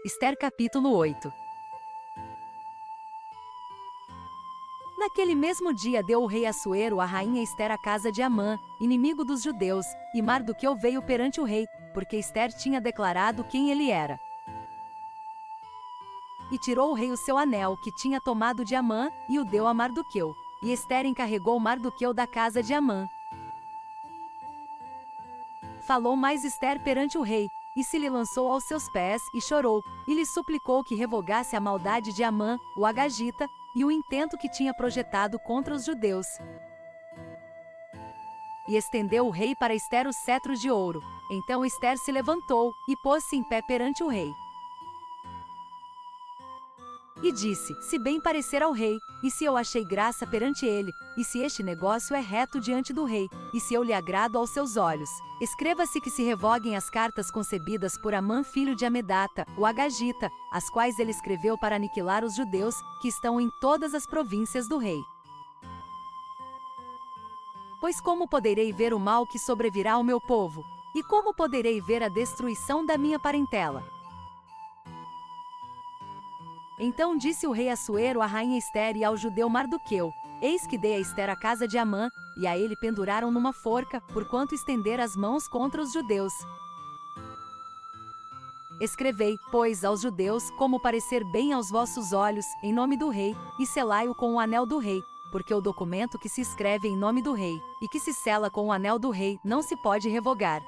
Ester capítulo 8. Naquele mesmo dia deu o rei Assuero à rainha Ester a casa de Amã, inimigo dos judeus, e Mardoqueu veio perante o rei, porque Ester tinha declarado quem ele era. E tirou o rei o seu anel que tinha tomado de Amã, e o deu a Mardoqueu. E Ester encarregou Mardoqueu da casa de Amã. Falou mais Ester perante o rei, e se lhe lançou aos seus pés, e chorou, e lhe suplicou que revogasse a maldade de Amã, o Agagita, e o intento que tinha projetado contra os judeus. E estendeu o rei para Ester os cetros de ouro. Então Ester se levantou, e pôs-se em pé perante o rei. E disse, se bem parecer ao rei, e se eu achei graça perante ele, e se este negócio é reto diante do rei, e se eu lhe agrado aos seus olhos, escreva-se que se revoguem as cartas concebidas por Amã filho de Amedata, o Agagita, as quais ele escreveu para aniquilar os judeus, que estão em todas as províncias do rei. Pois como poderei ver o mal que sobrevirá ao meu povo? E como poderei ver a destruição da minha parentela? Então disse o rei Assuero à rainha Ester e ao judeu Mardoqueu, eis que dei a Ester a casa de Amã, e a ele penduraram numa forca, porquanto estender as mãos contra os judeus. Escrevei, pois, aos judeus, como parecer bem aos vossos olhos, em nome do rei, e selai-o com o anel do rei, porque o documento que se escreve em nome do rei, e que se sela com o anel do rei, não se pode revogar.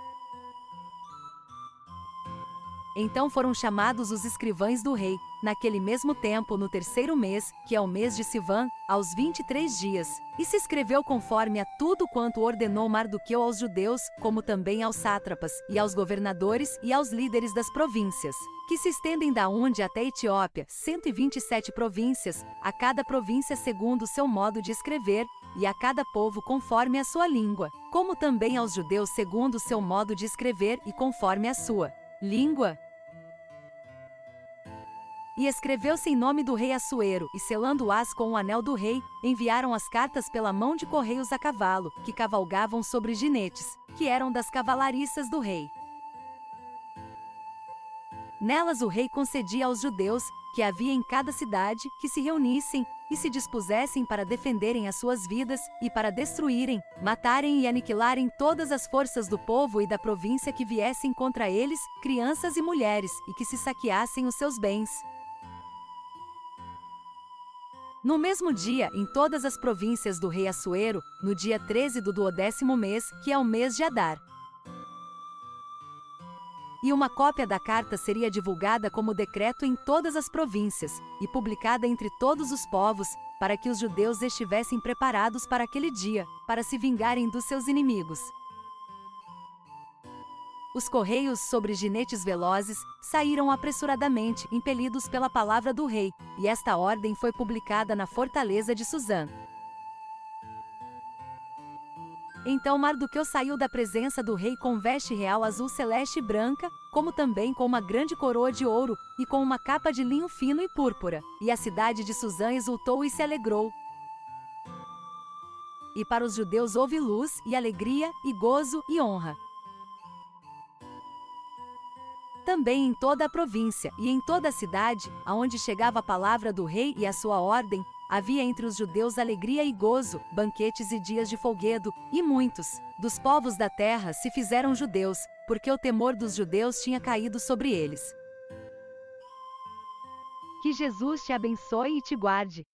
Então foram chamados os escrivães do rei, naquele mesmo tempo no terceiro mês, que é o mês de Sivan, aos 23 dias, e se escreveu conforme a tudo quanto ordenou Mardoqueu aos judeus, como também aos sátrapas, e aos governadores e aos líderes das províncias, que se estendem da onde até a Etiópia, 127 províncias, a cada província segundo o seu modo de escrever, e a cada povo conforme a sua língua, como também aos judeus segundo o seu modo de escrever e conforme a sua língua. E escreveu-se em nome do rei Assuero, e selando-as com o anel do rei, enviaram as cartas pela mão de correios a cavalo, que cavalgavam sobre jinetes, que eram das cavalariças do rei. Nelas o rei concedia aos judeus, que havia em cada cidade, que se reunissem, e se dispusessem para defenderem as suas vidas, e para destruírem, matarem e aniquilarem todas as forças do povo e da província que viessem contra eles, crianças e mulheres, e que se saqueassem os seus bens. No mesmo dia, em todas as províncias do rei Assuero, no dia 13 do 12º mês, que é o mês de Adar. E uma cópia da carta seria divulgada como decreto em todas as províncias, e publicada entre todos os povos, para que os judeus estivessem preparados para aquele dia, para se vingarem dos seus inimigos. Os correios sobre jinetes velozes saíram apressuradamente, impelidos pela palavra do rei, e esta ordem foi publicada na fortaleza de Suzã. Então Mardoqueu saiu da presença do rei com veste real azul celeste e branca, como também com uma grande coroa de ouro, e com uma capa de linho fino e púrpura, e a cidade de Suzã exultou e se alegrou. E para os judeus houve luz, e alegria, e gozo, e honra. Também em toda a província, e em toda a cidade, aonde chegava a palavra do rei e a sua ordem, havia entre os judeus alegria e gozo, banquetes e dias de folguedo, e muitos dos povos da terra se fizeram judeus, porque o temor dos judeus tinha caído sobre eles. Que Jesus te abençoe e te guarde.